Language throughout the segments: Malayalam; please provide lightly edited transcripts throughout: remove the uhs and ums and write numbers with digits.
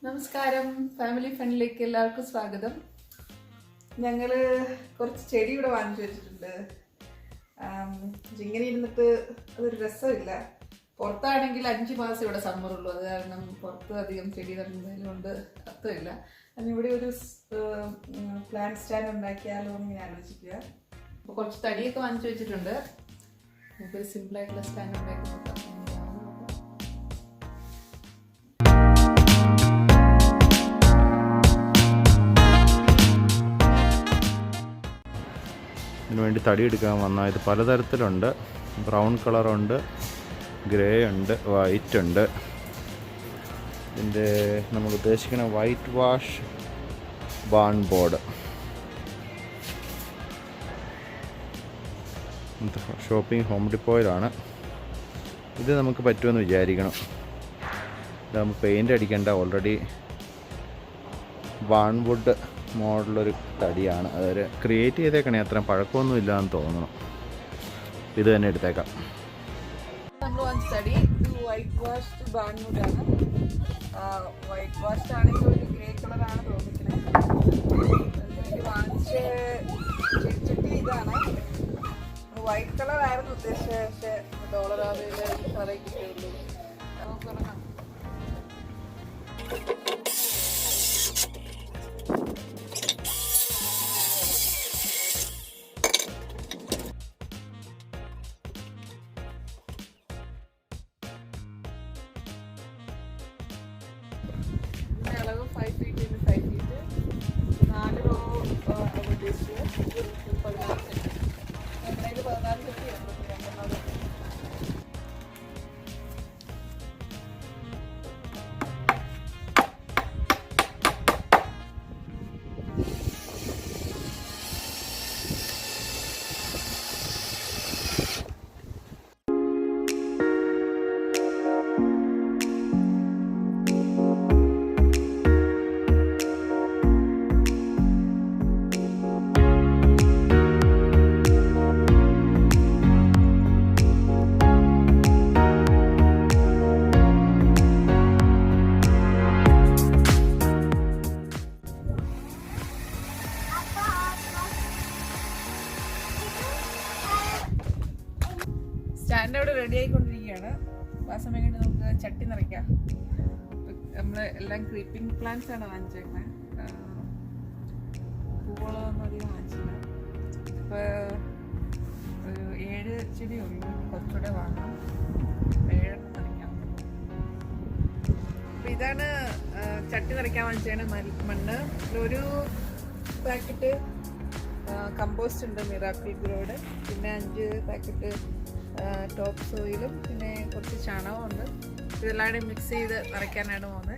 നമസ്കാരം, ഫാമിലി ഫണ്ടിലേക്ക് എല്ലാവർക്കും സ്വാഗതം. ഞങ്ങൾ കുറച്ച് ചെടി ഇവിടെ വാങ്ങിച്ചു വെച്ചിട്ടുണ്ട്. ഇങ്ങനെ ഇരുന്നിട്ട് അതൊരു രസമില്ല. പുറത്താണെങ്കിൽ 5 മാസം ഇവിടെ സമ്മറുള്ളൂ. അത് കാരണം പുറത്ത് അധികം ചെടി നടുന്നതിന് കൊണ്ട് അർത്ഥമില്ല. അതിനിവിടെ ഒരു പ്ലാന്റ് സ്റ്റാൻഡ് ഉണ്ടാക്കിയാലോ എന്ന് ഞാൻ ആലോചിക്കുക. അപ്പോൾ കുറച്ച് തടിയൊക്കെ വാങ്ങിച്ചു വെച്ചിട്ടുണ്ട്. നമുക്കൊരു സിമ്പിളായിട്ടുള്ള സ്റ്റാൻഡ് ഉണ്ടാക്കി നോക്കാം. വേണ്ടി തടി എടുക്കാൻ വന്നാൽ ഇത് പലതരത്തിലുണ്ട്. ബ്രൗൺ കളറുണ്ട്, ഗ്രേ ഉണ്ട്, വൈറ്റ് ഉണ്ട്. ഇതിൻ്റെ നമ്മൾ ഉദ്ദേശിക്കുന്ന white wash barn board. Shopping home ഡിപ്പോയിലാണ്. ഇത് നമുക്ക് പറ്റുമെന്ന് വിചാരിക്കണം. ഇതാകുമ്പോൾ പെയിൻ്റ് അടിക്കേണ്ട, ഓൾറെഡി ബാൺ വുഡ് മോഡലൊരു തടിയാണ്. അതൊരു ക്രിയേറ്റ് ചെയ്തേക്കണേ, അത്രയും പഴക്കമൊന്നും ഇല്ലയെന്ന് തോന്നണം. ഇത് തന്നെ എടുത്തേക്കാം. നമ്മൾ വാങ്ങിച്ച തടി വൈറ്റ് വാഷ്ഡ് ബാൺവുഡാണ്. വൈറ്റ് വാഷ്ഡ് ആണെങ്കിൽ ഒരു ഗ്രേ കളറാണ് തോന്നിക്കുന്നത്. വാങ്ങിച്ച ചെടിച്ചട്ടി ഇതാണ്. വൈറ്റ് കളറായിരുന്നു ഉദ്ദേശിച്ചത്, പക്ഷേ ഡോളറാവിൽ കളറേ കിട്ടിയുള്ളൂ. നമുക്ക് തുടങ്ങാം. അളവ് 5 feet into 5 feet, 4 റോ ഉദ്ദേശിച്ച് 14 സെന്റ്. നമ്മുടെ 14 സെന്റ് സ്റ്റാൻഡ് അവിടെ റെഡി ആയിക്കൊണ്ടിരിക്കുകയാണ്. ആ സമയം കഴിഞ്ഞ് നമുക്ക് ചട്ടി നിറയ്ക്കാം. നമ്മൾ എല്ലാം ക്രീപ്പിംഗ് പ്ലാന്റ്സ് ആണ് വാങ്ങിച്ചേക്കുന്നത്. പൂവളമൊന്നും അധികം വാങ്ങിച്ചില്ല. ഇപ്പോൾ ഒരു 7 ചെടിയുള്ളൂ, കുറച്ചുകൂടെ വാങ്ങണം. 7 നിറയ്ക്കാം. അപ്പോൾ ഇതാണ് ചട്ടി നിറയ്ക്കാൻ വാങ്ങിച്ചേക്കുന്ന മണ്ണ്. ഒരു പാക്കറ്റ് കമ്പോസ്റ്റ് ഉണ്ട്, മിറാക്കിൾ ഗ്രോയുടെ. പിന്നെ 5 പാക്കറ്റ് ടോപ്പ് സോയിലും പിന്നെ കുറച്ച് ചാണകവും ഉണ്ട്. ഇതെല്ലാം മിക്സ് ചെയ്ത് നിറയ്ക്കാനാണ് പോകുന്നത്.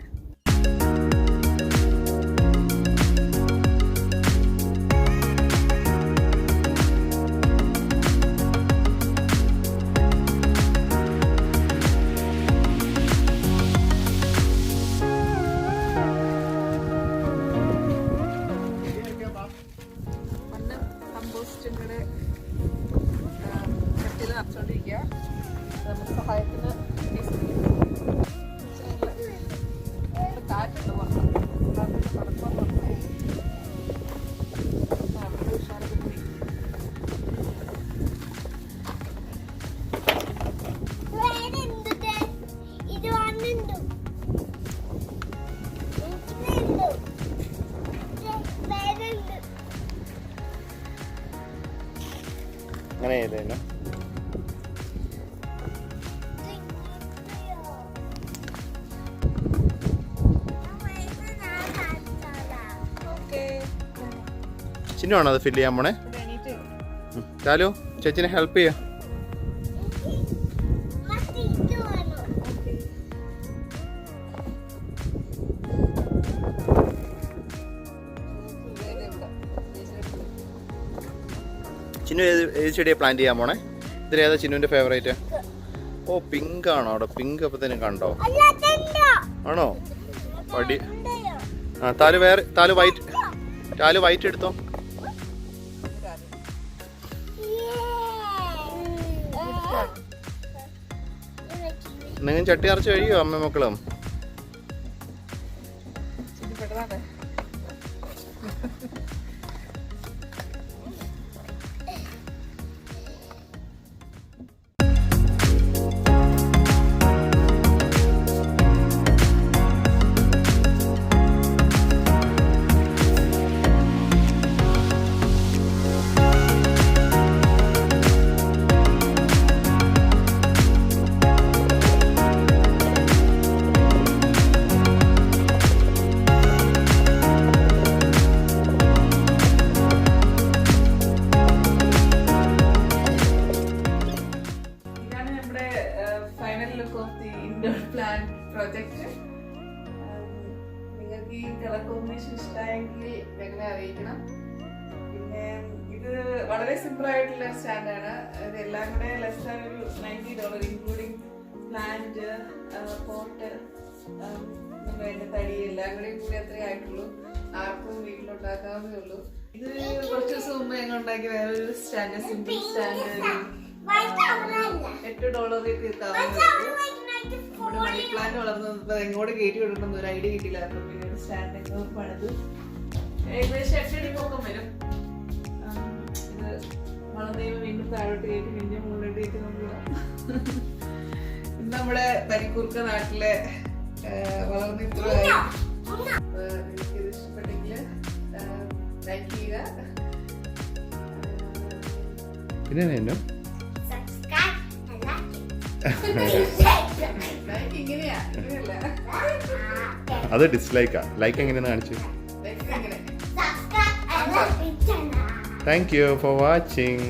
മണ്ണ് കമ്പോസ്റ്റും കൂടെ ചട്ടിയിൽ നിറച്ചുകൊണ്ടിരിക്കുക. നമുക്ക് സഹായത്തിന് കാറ്റുണ്ട് പുറത്ത്. അങ്ങനെ ചെയ്തേനോ. ചിഹ്നമാണോ അത് ഫില്ല് ചെയ്യാൻ പോണേ? ചാലു ചേച്ചിനെ ഹെൽപ്പ് ചെയ്യാം. ചിന്നു ഏത് ചെടിയാണ് പ്ലാന്റ് ചെയ്യാൻ പോണേ? ഇതിലേതാ ചിന്നുവിൻ്റെ ഫേവറേറ്റ്? ഓ, പിങ്ക് ആണോ അവിടെ? പിങ്ക് അപ്പത്തേനും കണ്ടോ? ആണോ? പടി താലു വൈറ്റ് എടുത്തോ. നിങ്ങൾ ചട്ടി നിറച്ച് കഴിയോ അമ്മ മക്കളും? ഇഷ്ടപ്പെട്ടതാണേ. ഇതാണ് നമ്മുടെ final look of the indoor plan project. നിങ്ങൾക്ക് ഈ കളർ കോമ്പിനേഷൻ ഇഷ്ടമായെങ്കിൽ ഞങ്ങളെ അറിയിക്കണം. പിന്നെ ഇത് വളരെ സിമ്പിൾ ആയിട്ടുള്ള സ്റ്റാൻഡാണ്. ഇതെല്ലാം കൂടെ ലെസ് ദാൻ ഒരു $90 ഇൻക്ലൂഡിങ് പ്ലാന്റ്, പോട്ട്, അതിന്റെ തടി എല്ലാം കൂടി അത്രേ ആയിട്ടുള്ളൂ. ആർക്കും വീട്ടിലുണ്ടാക്കാവുന്നേ ഉള്ളൂ. ഇത് കുറച്ച് ദിവസം മുമ്പ് ഞങ്ങൾ ഉണ്ടാക്കിയ വേറൊരു സ്റ്റാൻഡ്, സിമ്പിൾ സ്റ്റാൻഡ് $8 തീർക്കാവുന്നേ ഉള്ളൂ. നമ്മുടെ മണി പ്ലാന്റ് വളർന്നത് എങ്ങോട്ട് കയറ്റി വിടണമെന്ന് ഒരു ഐഡിയ കിട്ടില്ല. പിന്നെ ഒരു സ്റ്റാൻഡ് എങ്ങോ പണിത് ഏകദേശം 8 അടി പൊക്കം വരും. ഇത് വളർന്നു വീണ്ടും താഴോട്ട് കയറ്റി പിന്നെ മുകളിലോട്ട് കയറ്റി നോക്കുക. ഇത് നമ്മുടെ പരിക്കൂർക്ക നാട്ടിലെ വളർന്ന് ഇത്രയായി. നിങ്ങൾക്ക് ഇത് ഇഷ്ടപ്പെട്ടെങ്കിൽ ലൈക്ക് ചെയ്യുക. പിന്നെ ലൈക്ക് ഇങ്ങനെയാ, ഇങ്ങനെയല്ല. അത് ഡിസ്ലൈക്കാ. ലൈക്ക് എങ്ങനെയാന്ന് കാണിച്ചു. ലൈക്ക് ഇങ്ങനെ. Thank you for watching.